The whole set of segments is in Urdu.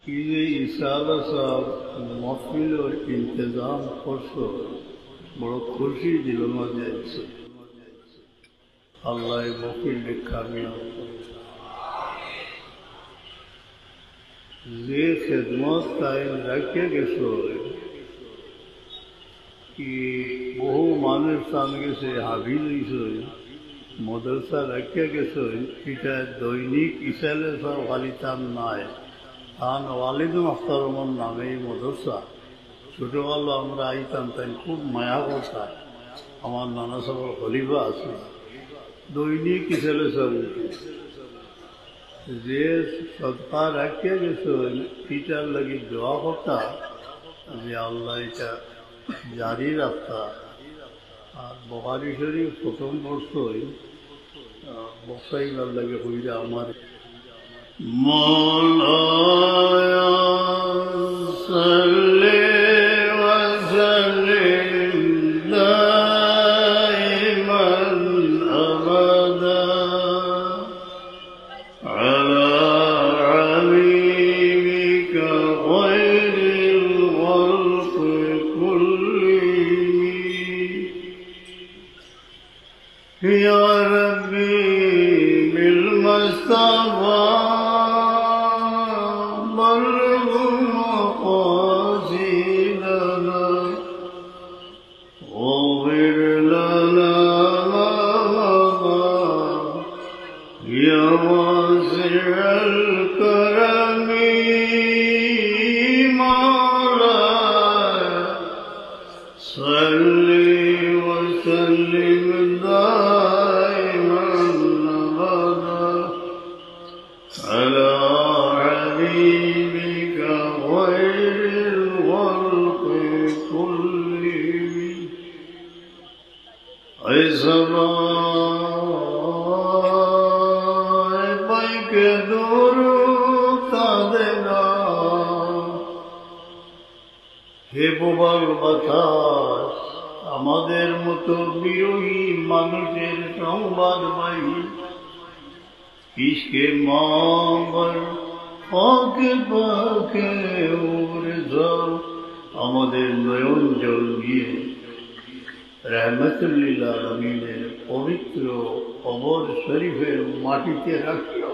ঈদে ইসালা সাহেব মহফিলের ইন্তজাম করছো, বড় খুশি দিল মজা আছে। আল্লাহ মহফিলে কামিয়াব করে। যে খেদমত কায়েম রাখিয়ে গেছো, কি বহু মানুষ সান গেছে, হাবিল হয়েছে, মদরসা রাখিয়ে গেছে, এটা দৈনিক ইসালে সব খালি তার নাই। তান ওয়ালিদ মোহতারমর নামে এই মদরসা ছোটবেলা আমরা আইতাম, তাই খুব মায়া করতাম। আমার নানা সবর খলিফা আছে, দৈনিক ইসালে সব যে সৎকার রাখিয়ে গেছে, এটার লাগি দোয়া করতা যে আল্লাহ এটা জারি রাখতা। আর বুখারী শরীফ প্রথম বর্ষই বসাইবার লাগে হইরা আমার مولاي صل وسلم دائما أبدا على حبيبك خير الخلق كلهم يا ربي بالمصطفى হে প্রবল বাতাস, আমাদের মতো বিরোহী মানুষের সংবাদবাহী ইশকে মাগর পাকে পাকে উড়ে যাও, আমাদের নয়ন জল দিয়ে রহমতুল লিল আলামিনের পবিত্র কবর শরীফের মাটিতে রাখিও।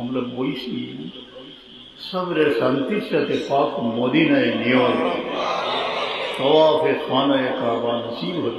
আমরা বইছি সবরে শান্তির সাথে পাক মদিনায় নিয়ে তওয়াফে খানায়ে কাবা নসিব হল।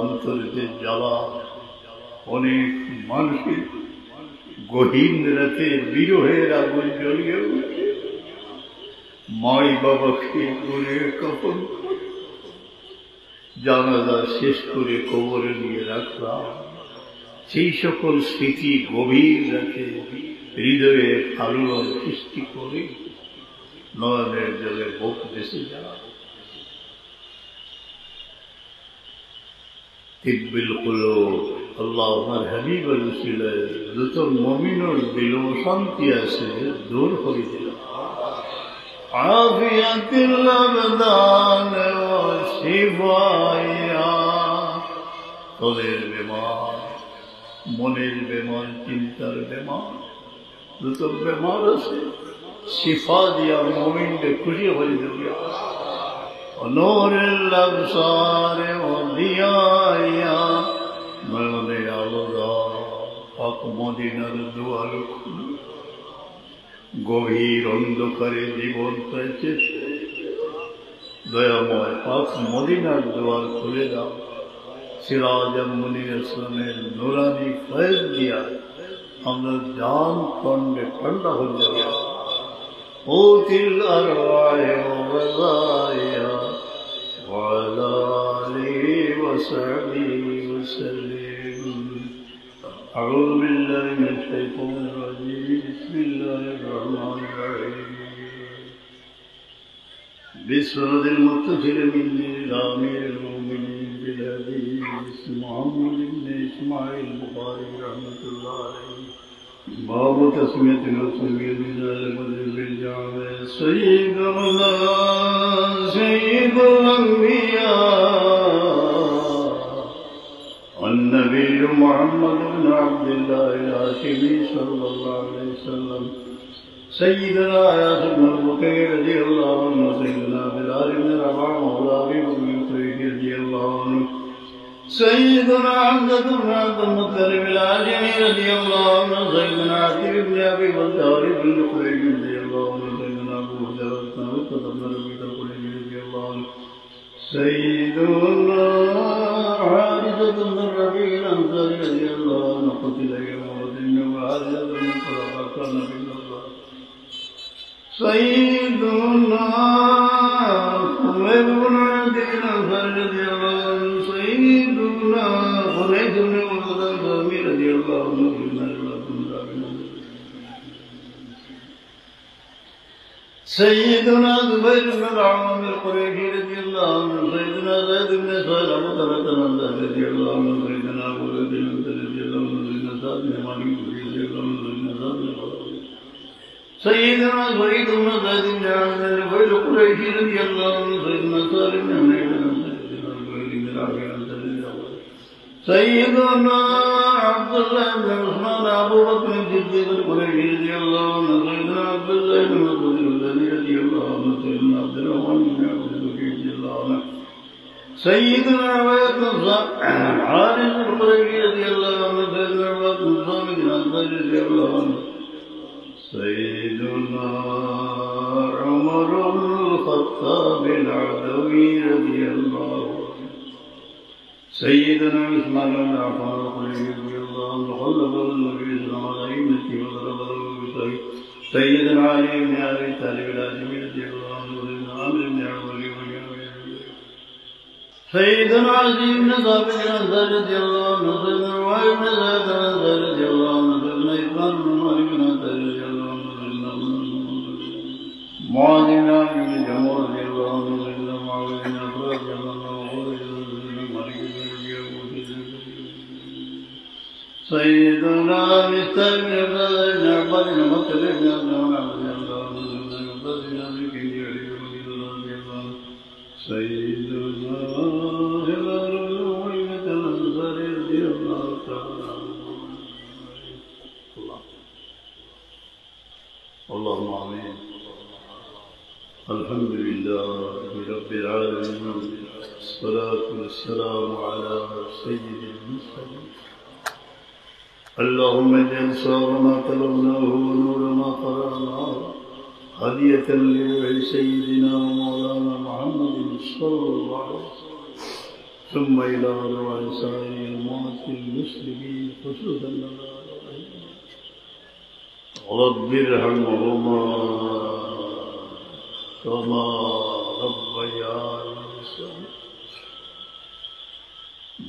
অন্তরে জ্বালা, অনেক মানুষের গহীন রাতে বিরহের আগুন জ্বলিয়ে উঠে, মাই বাবাকে করে কখন জানাজা শেষ করে কবরে নিয়ে রাখলাম। সেই সকল স্মৃতি গভীর রাতে হৃদয়ে আলোড়ন সৃষ্টি করে নয়নের জলে বুক ভেসে যায়। তিব্বিল কুলুব, আল্লাহ আপনার হাবিবের উসিলায় যত মুমিনের দিল শান্তি আছে দূর করে দিল। আফিয়াতিল আবদান ওয়া শিফায়া, তোদের বেমার, মনের বেমার, চিন্তার বেমার, যত বেমার আছে শিফা দিয়া মুমিনকে খুশি করে দেবে। নূরুল আবসার ওয়া দিয়ায়া, নয়নে আলো দাও, পাক মদিনার দুয়ার খুলো। গভীর অন্ধকারে জীবন পেয়েছে, দয়াময় পাক মদিনার দুয়ার খুলে দাও সিরাজ মুনির ইসলামের নুরানি ফয়েজ দিয়া আমরা জান কন্ডে ঠান্ডা হয়ে যাবে ওতিল আরওয়াহ ওয়াজায়া ওয়ালা আলিহি ওয়াসাহবিহি ওয়াসাল্লাম আউযু বিল্লাহি মিনাশ শাইতানির রাজীম বিসমিল্লাহির রহমানির রহিম بسرد المتصل من الامير المؤمنين بالحديث محمد بن اسماعيل البخاري رحمه الله عليه باب تسمية المسلمين من المذهب بالجامع سيد الله سيد الانبياء النبي محمد بن عبد الله الهاشمي صلى الله عليه وسلم سيدنا ياسر بن بكير رضي الله عنه سيدنا بلال بن رباح مولى ابي بكر رضي الله عنه سيدنا حمزة بن عبد المطلب الهاشمي رضي الله عنه سيدنا عتيق بن ابي بكر بن قريش رضي الله عنه سيدنا ابو هريرة بن ربيعة القرشي رضي الله عنه سيدنا حارثة بن الربيع الانصاري رضي الله عنه قتل يوم بدر وحارثة بن الربيع كان نبي الله سيدنا خبيب بن عبد الأنصاري رضي الله عنه سيدنا خريج بن مراد الأنصاري رضي الله عنه سيدنا زبير بن العوام القريشي رضي الله عنه سيدنا زيد بن سهل أبو طلحة الأنصاري رضي الله عنه سيدنا أبو بكر رضي الله عنه سيدنا سعد بن مالك رضي الله عنه سيدنا سعد بن سيدنا سعيد بن زيد بن عامر الفيل القريشي رضي الله عنه سيدنا سالم بن حنيف سيدنا زبير بن العافية سيدنا عبد الله بن عثمان أبو بكر الصديق القريشي رضي الله عنه سيدنا عبد الله بن مسعود رضي الله عنه سيدنا عبد الرحمن بن عوف رضي الله عنه سيدنا عباد بن حارث القريشي رضي الله عنه سيدنا عباد بن صامت الأنصاري رضي الله عنه سيدنا عمر بن الخطاب العدوي رضي الله عنه سيدنا عثمان بن عفان رضي الله عنه خلف النبي صلى الله عليه وسلم وضرب له بالسيف سيدنا علي بن ابي طالب الهاشمي رضي الله عنه سيدنا عمرو بن عوف سيدنا علي بن ثابت الانصاري رضي الله عنه سيدنا وائل بن زيد الانصاري رضي الله عنه سيدنا عثمان بن مالك بن الانصاري رضي الله عنه سيدنا معاذ بن عمرو بن جموع رضي الله عنه سيدنا معاوية بن افراح رضي الله عنه سيدنا مالك بن سيدنا مستر بن عباد بن مطلب بن عبد الله رضي الله عنه سيدنا عباس بن ابي بكر رضي الله عنه سيدنا هلال بن أمية الأنصاري رضي الله تعالى عنه اللهم آمين الحمد لله رب العالمين الصلاة والسلام على سيد المرسلين اللهم اجعل صواب ما تلوناه ونور ما قرأناه هدية لروح سيدنا ومولانا محمد صلى الله عليه وسلم ثم إلى أرواح سائر أموات المسلمين خصوصا رب ارحمهما كما ربياني صغيرا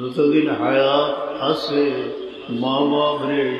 যতদিন হায়াত আছে মা বাপরে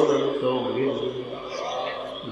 করতো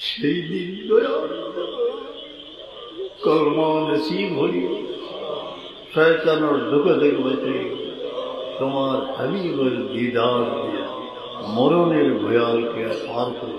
সেই দিন কলমা নসিব হলি শয়তানের ধোঁকা থেকে বেঁচে তোমার হাবিবের দিদার দিয়ে মরণের ভয়ালকে পার করে